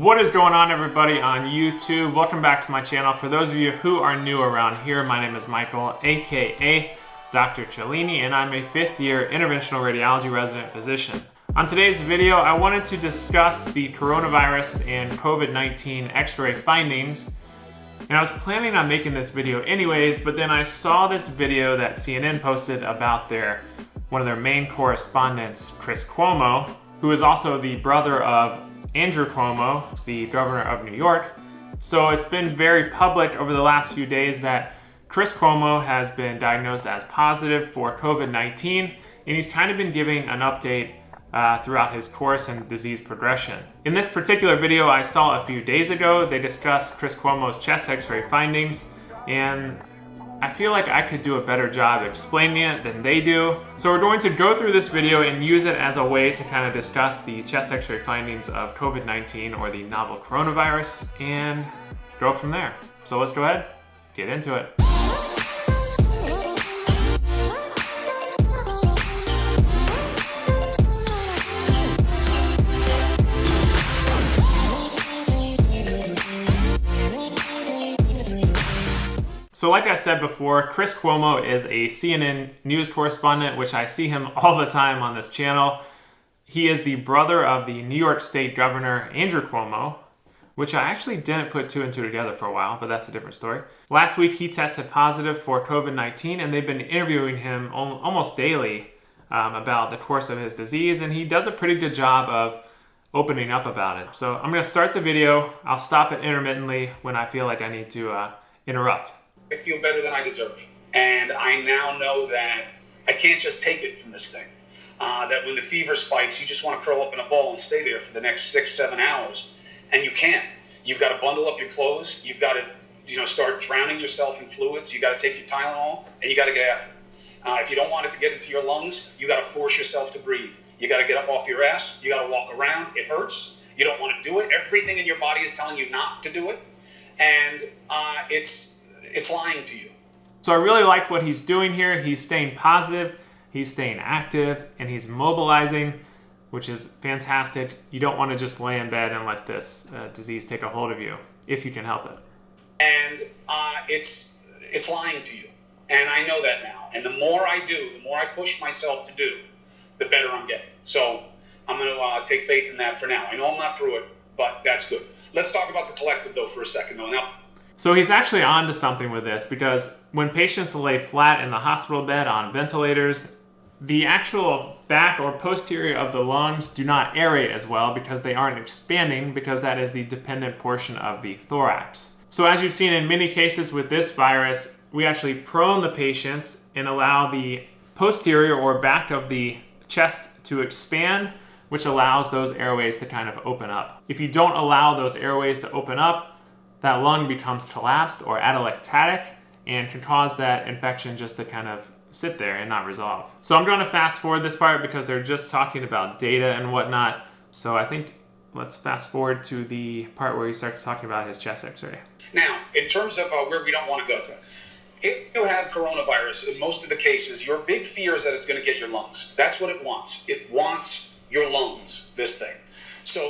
What is going on, everybody on YouTube? Welcome back to my channel. For those of you who are new around here, my name is Michael, aka Dr. Cellini, and I'm a fifth-year interventional radiology resident physician. On today's video, I wanted to discuss the coronavirus and COVID-19 x-ray findings. And I was planning on making this video anyways, but then I saw this video that CNN posted about one of their main correspondents, Chris Cuomo, who is also the brother of Andrew Cuomo, the governor of New York. So it's been very public over the last few days that Chris Cuomo has been diagnosed as positive for COVID-19, and he's kind of been giving an update throughout his course and disease progression. In this particular video I saw a few days ago, they discussed Chris Cuomo's chest x-ray findings, and I feel like I could do a better job explaining it than they do. So we're going to go through this video and use it as a way to kind of discuss the chest x-ray findings of COVID-19 or the novel coronavirus and go from there. So let's go ahead, get into it. So like I said before, Chris Cuomo is a CNN news correspondent, which I see him all the time on this channel. He is the brother of the New York State Governor, Andrew Cuomo, which I actually didn't put two and two together for a while, but that's a different story. Last week, he tested positive for COVID-19, and they've been interviewing him almost daily about the course of his disease, and he does a pretty good job of opening up about it. So I'm gonna start the video. I'll stop it intermittently when I feel like I need to interrupt. I feel better than I deserve. And I now know that I can't just take it from this thing. That when the fever spikes, you just want to curl up in a ball and stay there for the next 6-7 hours. And you can't. You've got to bundle up your clothes. You've got to start drowning yourself in fluids. You got to take your Tylenol, and you got to get after it. If you don't want it to get into your lungs, you got to force yourself to breathe. You got to get up off your ass. You got to walk around. It hurts. You don't want to do it. Everything in your body is telling you not to do it. And it's lying to you. So I really like what he's doing here. He's staying positive, he's staying active, and he's mobilizing, which is fantastic. You don't want to just lay in bed and let this disease take a hold of you, if you can help it. And it's lying to you. And I know that now. And the more I do, the more I push myself to do, the better I'm getting. So I'm going to take faith in that for now. I know I'm not through it, but that's good. Let's talk about the collective, though, for a second, though. Now, so he's actually onto something with this, because when patients lay flat in the hospital bed on ventilators, the actual back or posterior of the lungs do not aerate as well because they aren't expanding, because that is the dependent portion of the thorax. So as you've seen in many cases with this virus, we actually prone the patients and allow the posterior or back of the chest to expand, which allows those airways to kind of open up. If you don't allow those airways to open up, that lung becomes collapsed or atelectatic and can cause that infection just to kind of sit there and not resolve. So I'm going to fast forward this part because they're just talking about data and whatnot. So I think let's fast forward to the part where he starts talking about his chest x-ray. Now, in terms of where we don't want to go to, if you have coronavirus, in most of the cases, your big fear is that it's going to get your lungs. That's what it wants. It wants your lungs, this thing. So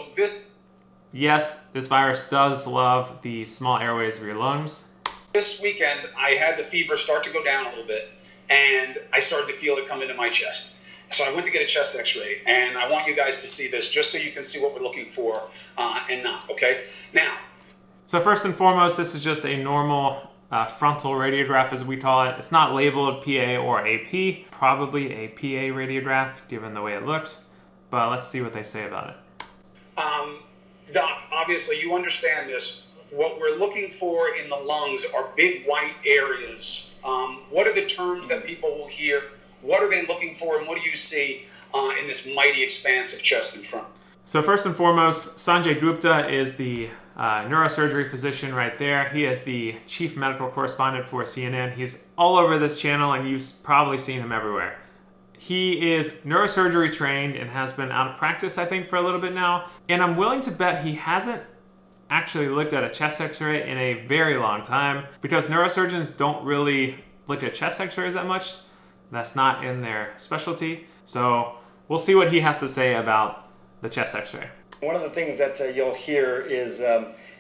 yes, this virus does love the small airways of your lungs. This weekend, I had the fever start to go down a little bit, and I started to feel it come into my chest. So I went to get a chest x-ray, and I want you guys to see this just so you can see what we're looking for and not, okay? Now. So first and foremost, this is just a normal frontal radiograph, as we call it. It's not labeled PA or AP, probably a PA radiograph, given the way it looks, but let's see what they say about it. Doc, obviously you understand this. What we're looking for in the lungs are big white areas. What are the terms that people will hear? What are they looking for, and what do you see in this mighty expanse of chest in front? So first and foremost, Sanjay Gupta is the neurosurgery physician right there. He is the chief medical correspondent for CNN. He's all over this channel, and you've probably seen him everywhere. He is neurosurgery trained and has been out of practice, I think, for a little bit now. And I'm willing to bet he hasn't actually looked at a chest x-ray in a very long time, because neurosurgeons don't really look at chest x-rays that much. That's not in their specialty. So we'll see what he has to say about the chest x-ray. One of the things that you'll hear is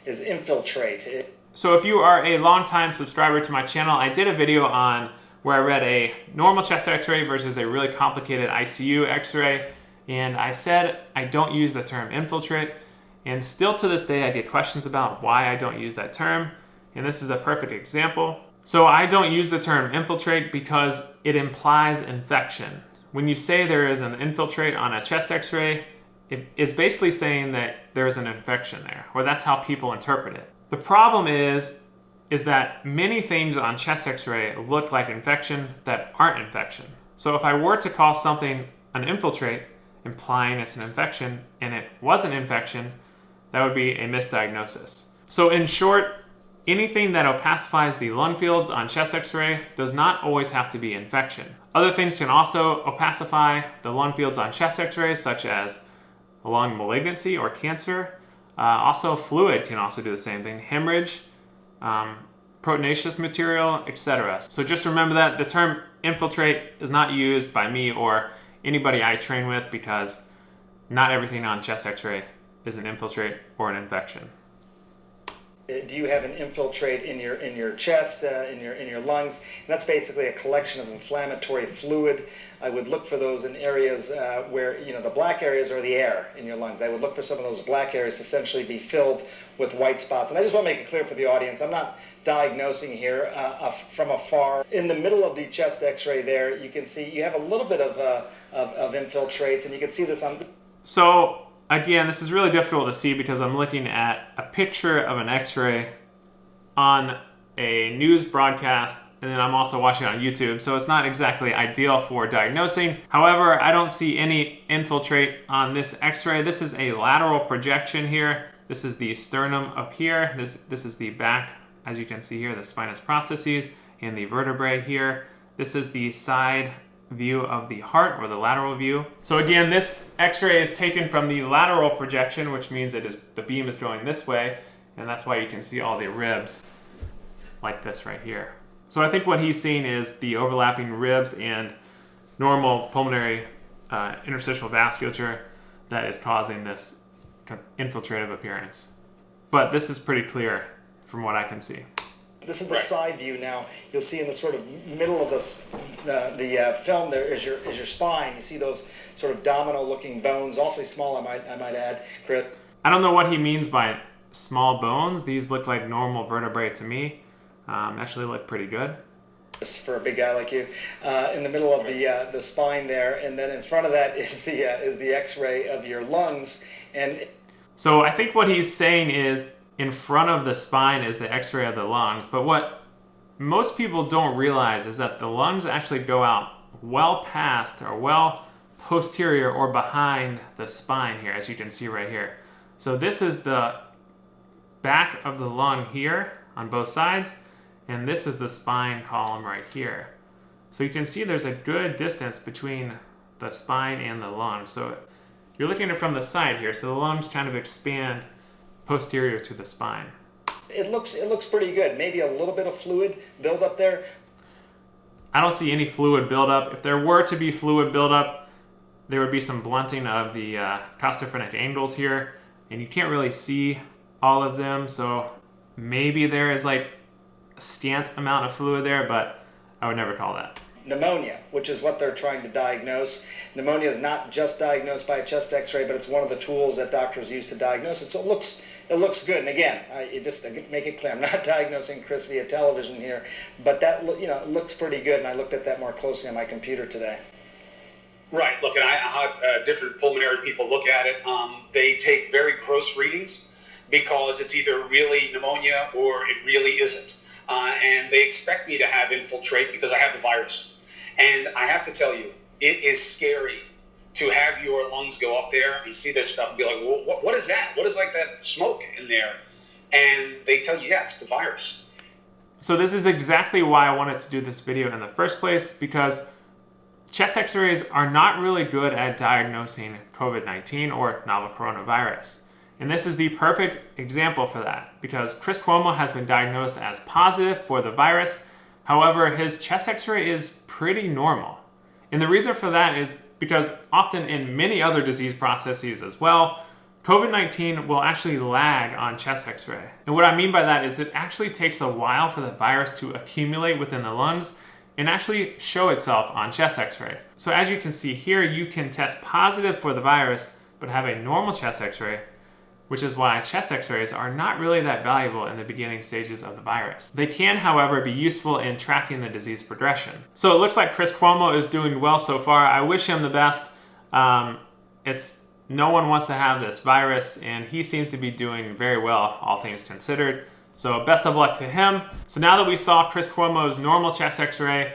infiltrate. So if you are a longtime subscriber to my channel, I did a video on where I read a normal chest x-ray versus a really complicated ICU x-ray, and I said I don't use the term infiltrate, and still to this day I get questions about why I don't use that term, and this is a perfect example. So I don't use the term infiltrate because it implies infection. When you say there is an infiltrate on a chest x-ray, it is basically saying that there's an infection there, or that's how people interpret it. The problem is that many things on chest x-ray look like infection that aren't infection. So if I were to call something an infiltrate, implying it's an infection, and it was an infection, that would be a misdiagnosis. So in short, anything that opacifies the lung fields on chest x-ray does not always have to be infection. Other things can also opacify the lung fields on chest x-ray, such as lung malignancy or cancer. Also fluid can also do the same thing, hemorrhage, proteinaceous material, etc. So just remember that the term infiltrate is not used by me or anybody I train with, because not everything on chest x-ray is an infiltrate or an infection. Do you have an infiltrate in your chest, in your lungs? And that's basically a collection of inflammatory fluid. I would look for those in areas where, the black areas are the air in your lungs. I would look for some of those black areas to essentially be filled with white spots. And I just want to make it clear for the audience, I'm not diagnosing here from afar. In the middle of the chest x-ray there, you can see you have a little bit of infiltrates, and you can see this on... So again, this is really difficult to see because I'm looking at a picture of an x-ray on a news broadcast, and then I'm also watching it on YouTube, so it's not exactly ideal for diagnosing. However, I don't see any infiltrate on this x-ray. This is a lateral projection here. This is the sternum up here. This is the back, as you can see here, the spinous processes and the vertebrae here. This is the side view of the heart, or the lateral view. So again, this x-ray is taken from the lateral projection, which means the beam is going this way, and that's why you can see all the ribs like this right here. So I think what he's seeing is the overlapping ribs and normal pulmonary interstitial vasculature that is causing this kind of infiltrative appearance. But this is pretty clear from what I can see. This is the side view now. You'll see in the sort of middle of the film there is your spine. You see those sort of domino-looking bones, awfully small, I might add, Chris. I don't know what he means by small bones. These look like normal vertebrae to me. Actually look pretty good. For a big guy like you, in the middle of the spine there, and then in front of that is the X-ray of your lungs. And so I think what he's saying is, in front of the spine is the x-ray of the lungs, but what most people don't realize is that the lungs actually go out well past, or well posterior or behind the spine here, as you can see right here. So this is the back of the lung here on both sides, and this is the spine column right here. So you can see there's a good distance between the spine and the lung. So you're looking at it from the side here, so the lungs kind of expand posterior to the spine. It looks pretty good. Maybe a little bit of fluid buildup there. I don't see any fluid buildup. If there were to be fluid buildup, there would be some blunting of the costophrenic angles here, and you can't really see all of them, so maybe there is like a scant amount of fluid there, but I would never call that. Pneumonia, which is what they're trying to diagnose. Pneumonia is not just diagnosed by a chest x-ray, but it's one of the tools that doctors use to diagnose it. So it looks good. And again, just to make it clear, I'm not diagnosing Chris via television here, but that it looks pretty good, and I looked at that more closely on my computer today. Right. Look, and how different pulmonary people look at it. They take very gross readings because it's either really pneumonia or it really isn't. And they expect me to have infiltrate because I have the virus. And I have to tell you, it is scary to have your lungs go up there and see this stuff and be like, well, what is that? What is like that smoke in there? And they tell you, yeah, it's the virus. So this is exactly why I wanted to do this video in the first place, because chest x-rays are not really good at diagnosing COVID-19 or novel coronavirus. And this is the perfect example for that, because Chris Cuomo has been diagnosed as positive for the virus. However, his chest x-ray is pretty normal. And the reason for that is because often in many other disease processes as well, COVID-19 will actually lag on chest x-ray. And what I mean by that is it actually takes a while for the virus to accumulate within the lungs and actually show itself on chest x-ray. So as you can see here, you can test positive for the virus, but have a normal chest x-ray, which is why chest x-rays are not really that valuable in the beginning stages of the virus. They can, however, be useful in tracking the disease progression. So it looks like Chris Cuomo is doing well so far. I wish him the best. No one wants to have this virus, and he seems to be doing very well, all things considered. So best of luck to him. So now that we saw Chris Cuomo's normal chest x-ray,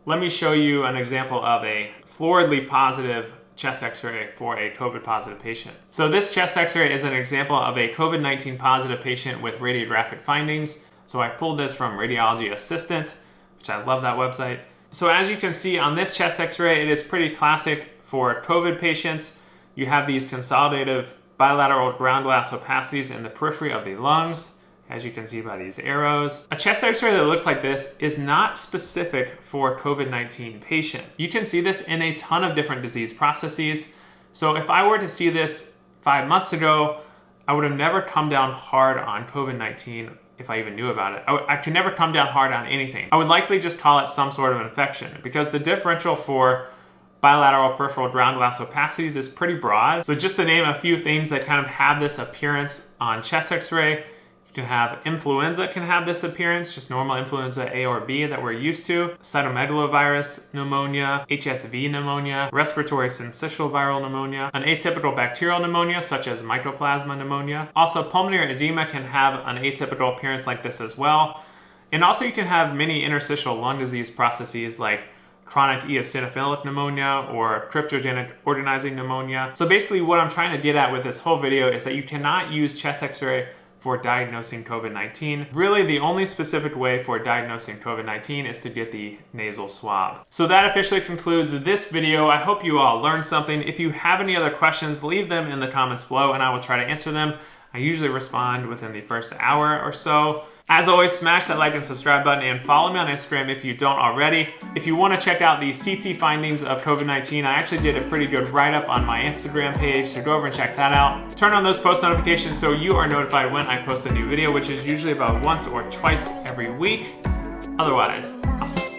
let me show you an example of a floridly positive chest x-ray for a COVID positive patient. So this chest x-ray is an example of a COVID-19 positive patient with radiographic findings. So I pulled this from Radiology Assistant, which I love that website. So as you can see on this chest x-ray, it is pretty classic for COVID patients. You have these consolidative bilateral ground glass opacities in the periphery of the lungs, as you can see by these arrows. A chest x-ray that looks like this is not specific for COVID-19 patient. You can see this in a ton of different disease processes. So if I were to see this 5 months ago, I would have never come down hard on COVID-19 if I even knew about it. I could never come down hard on anything. I would likely just call it some sort of infection because the differential for bilateral peripheral ground glass opacities is pretty broad. So just to name a few things that kind of have this appearance on chest x-ray, you can have influenza can have this appearance, just normal influenza A or B that we're used to, cytomegalovirus pneumonia, HSV pneumonia, respiratory syncytial viral pneumonia, an atypical bacterial pneumonia such as mycoplasma pneumonia. Also, pulmonary edema can have an atypical appearance like this as well. And also you can have many interstitial lung disease processes like chronic eosinophilic pneumonia or cryptogenic organizing pneumonia. So basically what I'm trying to get at with this whole video is that you cannot use chest x-ray for diagnosing COVID-19. Really, the only specific way for diagnosing COVID-19 is to get the nasal swab. So that officially concludes this video. I hope you all learned something. If you have any other questions, leave them in the comments below and I will try to answer them. I usually respond within the first hour or so. As always, smash that like and subscribe button and follow me on Instagram if you don't already. If you want to check out the CT findings of COVID-19, I actually did a pretty good write-up on my Instagram page, so go over and check that out. Turn on those post notifications so you are notified when I post a new video, which is usually about once or twice every week. Otherwise, I'll see you.